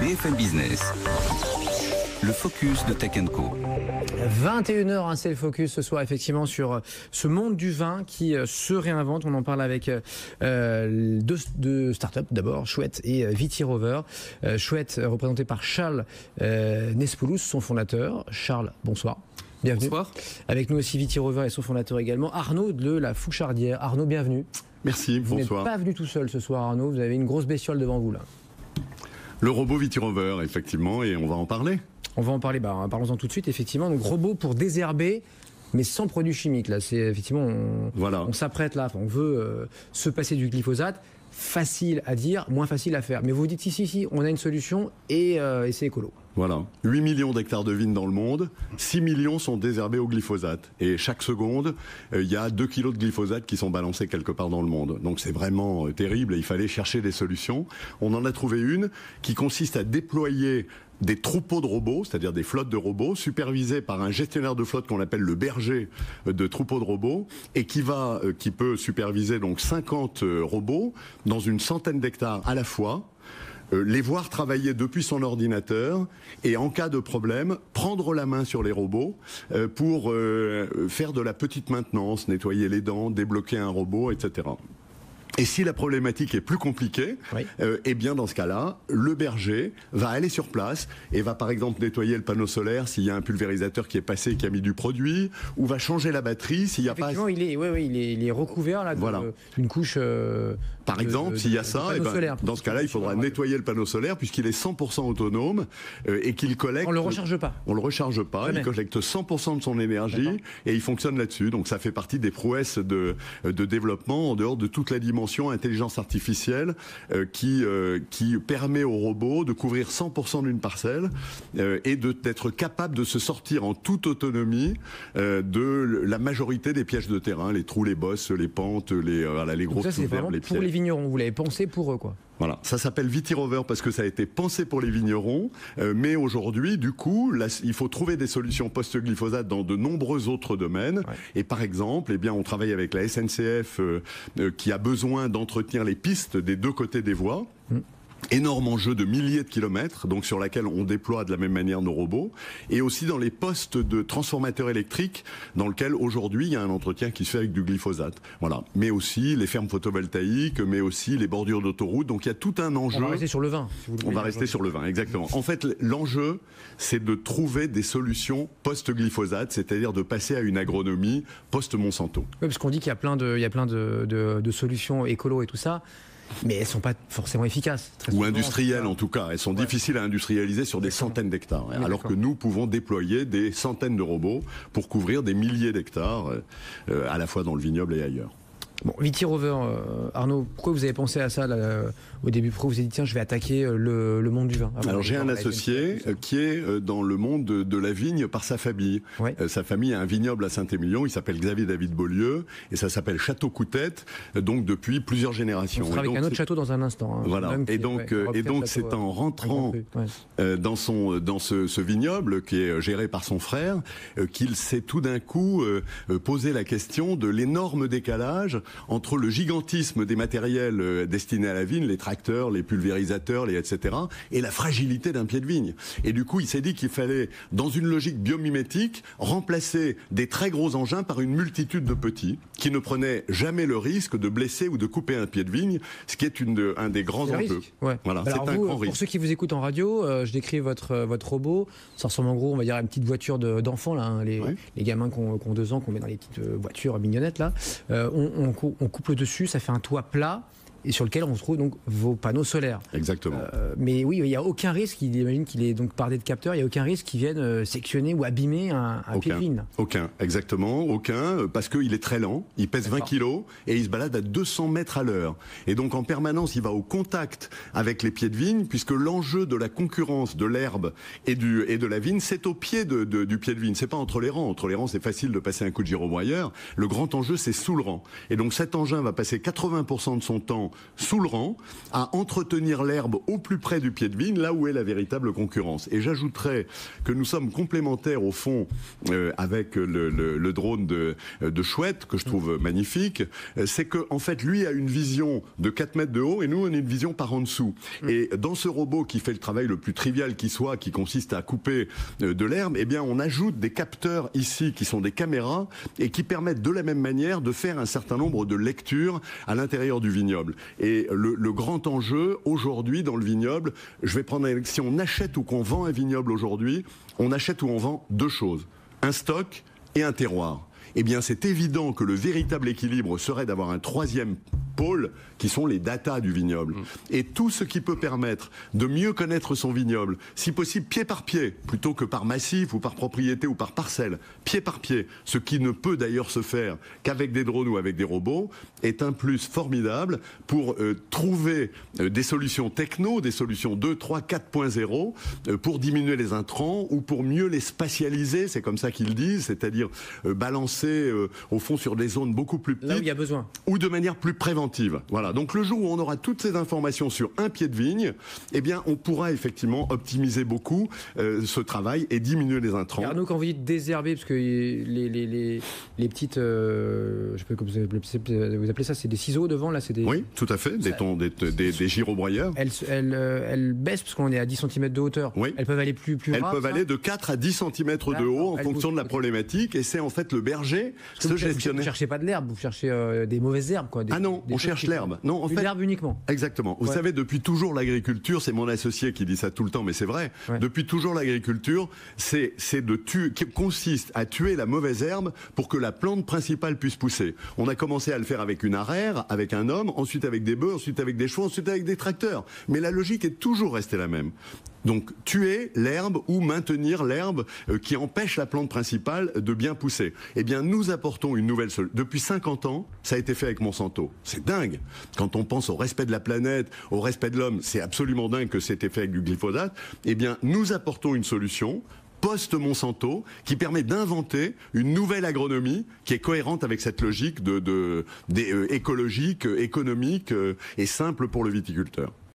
BFM Business, le focus de Tech Co. 21h, c'est le focus ce soir effectivement sur ce monde du vin qui se réinvente. On en parle avec deux startups d'abord, Chouette et Vitirover. Chouette représenté par Charles Nespoulos, son fondateur. Charles, bonsoir. Bienvenue. Bonsoir. Avec nous aussi Vitirover et son fondateur également, Arnaud de la Fouchardière. Arnaud, bienvenue. Merci, vous bonsoir. Vous n'êtes pas venu tout seul ce soir, Arnaud, vous avez une grosse bestiole devant vous là. Le robot Vitirover, effectivement, et on va en parler. On va en parler, parlons-en tout de suite, effectivement. Donc robot pour désherber, mais sans produits chimiques. Là, c'est effectivement, on s'apprête là, on veut se passer du glyphosate. Facile à dire, moins facile à faire. Mais vous dites si, on a une solution et c'est écolo. Voilà. 8 millions d'hectares de vignes dans le monde, 6 millions sont désherbés au glyphosate. Et chaque seconde, il y a 2 kilos de glyphosate qui sont balancés quelque part dans le monde. Donc c'est vraiment terrible et il fallait chercher des solutions. On en a trouvé une qui consiste à déployer des troupeaux de robots, c'est-à-dire des flottes de robots, supervisés par un gestionnaire de flotte qu'on appelle le berger de troupeaux de robots, et qui peut superviser donc 50 robots dans une centaine d'hectares à la fois, les voir travailler depuis son ordinateur et en cas de problème, prendre la main sur les robots pour faire de la petite maintenance, nettoyer les dents, débloquer un robot, etc. Et si la problématique est plus compliquée, eh bien dans ce cas-là, le berger va aller sur place et va par exemple nettoyer le panneau solaire s'il y a un pulvérisateur qui est passé et qui a mis du produit, ou va changer la batterie s'il n'y a pas... Effectivement, il est recouvert là d'une couche... Par exemple, s'il y a ça, dans ce cas-là, il faudra nettoyer le panneau solaire puisqu'il est 100% autonome et qu'il collecte... On ne le recharge pas. On ne le recharge pas, il collecte 100% de son énergie et il fonctionne là-dessus. Donc ça fait partie des prouesses de développement en dehors de toute la dimension intelligence artificielle qui permet aux robots de couvrir 100% d'une parcelle et d'être capable de se sortir en toute autonomie de la majorité des pièges de terrain, les trous, les bosses, les pentes, les grosses trous verts, les pièges. Pour les vignerons, vous l'avez pensé pour eux, quoi. Voilà, ça s'appelle Vitirover parce que ça a été pensé pour les vignerons, mais aujourd'hui, du coup, là, il faut trouver des solutions post-glyphosate dans de nombreux autres domaines. Et par exemple, eh bien, on travaille avec la SNCF qui a besoin d'entretenir les pistes des deux côtés des voies. Énorme enjeu de milliers de kilomètres, donc sur laquelle on déploie de la même manière nos robots, et aussi dans les postes de transformateurs électriques, dans lequel aujourd'hui il y a un entretien qui se fait avec du glyphosate. Voilà. Mais aussi les fermes photovoltaïques, mais aussi les bordures d'autoroutes. Donc il y a tout un enjeu. On va rester sur le vin. Si vous on va rester sur le vin, exactement. En fait, l'enjeu, c'est de trouver des solutions post-glyphosate, c'est-à-dire de passer à une agronomie post-Monsanto. Oui, parce qu'on dit qu'il y a plein de solutions écolo et tout ça. Mais elles ne sont pas forcément efficaces. Ou industrielles en tout cas. Elles sont difficiles à industrialiser sur des centaines d'hectares. Alors que nous pouvons déployer des centaines de robots pour couvrir des milliers d'hectares, à la fois dans le vignoble et ailleurs. Bon, Vitirover, Arnaud, pourquoi vous avez pensé à ça là, au début? Pourquoi vous avez dit tiens, je vais attaquer le monde du vin? Alors j'ai un associé qui est dans le monde de la vigne par sa famille. Sa famille a un vignoble à Saint-Émilion, il s'appelle Xavier David Beaulieu et ça s'appelle Château Coutette, donc depuis plusieurs générations. On sera avec un autre château dans un instant. Voilà. Et donc c'est en rentrant dans ce vignoble qui est géré par son frère qu'il s'est tout d'un coup posé la question de l'énorme décalage entre le gigantisme des matériels destinés à la vigne, les tracteurs, les pulvérisateurs, etc., et la fragilité d'un pied de vigne. Et du coup, il s'est dit qu'il fallait, dans une logique biomimétique, remplacer des très gros engins par une multitude de petits, qui ne prenaient jamais le risque de blesser ou de couper un pied de vigne, ce qui est un des grands enjeux. Voilà, c'est un grand risque. Pour ceux qui vous écoutent en radio, je décris votre robot. Ça ressemble en gros, on va dire, à une petite voiture d'enfant, là, les gamins qui ont 2 ans, qu'on met dans les petites voitures mignonnettes, là. On couple dessus, ça fait un toit plat et sur lequel on trouve donc vos panneaux solaires. Exactement. Mais oui, il n'y a aucun risque, j'imagine qu'il est donc bardé de capteurs, il n'y a aucun risque qu'ils viennent sectionner ou abîmer un pied de vigne. Aucun, exactement, aucun, parce qu'il est très lent, il pèse 20 kilos et il se balade à 200 mètres à l'heure. Et donc en permanence, il va au contact avec les pieds de vigne, puisque l'enjeu de la concurrence de l'herbe et de la vigne, c'est au pied du pied de vigne, c'est pas entre les rangs. Entre les rangs, c'est facile de passer un coup de gyrobroyeur. Le grand enjeu, c'est sous le rang. Et donc cet engin va passer 80% de son temps sous le rang, à entretenir l'herbe au plus près du pied de vigne, là où est la véritable concurrence. Et j'ajouterais que nous sommes complémentaires au fond avec le drone de Chouette, que je trouve magnifique. C'est que en fait, lui a une vision de 4 mètres de haut et nous, on a une vision par en dessous. Et dans ce robot qui fait le travail le plus trivial qui soit, qui consiste à couper de l'herbe, eh bien, on ajoute des capteurs ici qui sont des caméras et qui permettent de la même manière de faire un certain nombre de lectures à l'intérieur du vignoble. Et le grand enjeu aujourd'hui dans le vignoble, je vais prendre si on achète ou qu'on vend un vignoble aujourd'hui, on achète ou on vend deux choses, un stock et un terroir. Eh bien, c'est évident que le véritable équilibre serait d'avoir un troisième pôle qui sont les datas du vignoble. Et tout ce qui peut permettre de mieux connaître son vignoble, si possible pied par pied, plutôt que par massif ou par propriété ou par parcelle, pied par pied, ce qui ne peut d'ailleurs se faire qu'avec des drones ou avec des robots, est un plus formidable pour trouver des solutions techno, des solutions 2, 3, 4.0, pour diminuer les intrants ou pour mieux les spatialiser, c'est comme ça qu'ils disent, c'est-à-dire balancer au fond sur des zones beaucoup plus petites. Là où il y a besoin. Ou de manière plus préventive. Voilà. Donc le jour où on aura toutes ces informations sur un pied de vigne, eh bien on pourra effectivement optimiser beaucoup ce travail et diminuer les intrants. Et Arnaud, quand vous dites désherber, parce que les petites, je sais pas comment vous appelez ça, c'est des ciseaux devant là, c'est des. Oui, tout à fait, des gyrobroyeurs. Elles baissent parce qu'on est à 10 cm de hauteur. Oui. Elles peuvent aller plus Elles ras, peuvent aller de 4 à 10 cm de haut en fonction de la problématique, et c'est en fait le berger, ce gestionnaire. Vous ne cherchez pas de l'herbe, vous cherchez des mauvaises herbes, quoi. Ah non, on cherche l'herbe. Non, en fait, l'herbe uniquement. Exactement. Vous savez, depuis toujours l'agriculture, c'est mon associé qui dit ça tout le temps, mais c'est vrai. Ouais. Depuis toujours l'agriculture, qui consiste à tuer la mauvaise herbe pour que la plante principale puisse pousser. On a commencé à le faire avec une arère, avec un homme, ensuite avec des bœufs, ensuite avec des chevaux, ensuite avec des tracteurs. Mais la logique est toujours restée la même. Donc tuer l'herbe ou maintenir l'herbe qui empêche la plante principale de bien pousser. Eh bien nous apportons une nouvelle solution. Depuis 50 ans, ça a été fait avec Monsanto. C'est dingue. Quand on pense au respect de la planète, au respect de l'homme, c'est absolument dingue que c'était fait avec du glyphosate. Eh bien nous apportons une solution post-Monsanto qui permet d'inventer une nouvelle agronomie qui est cohérente avec cette logique écologique, économique et simple pour le viticulteur.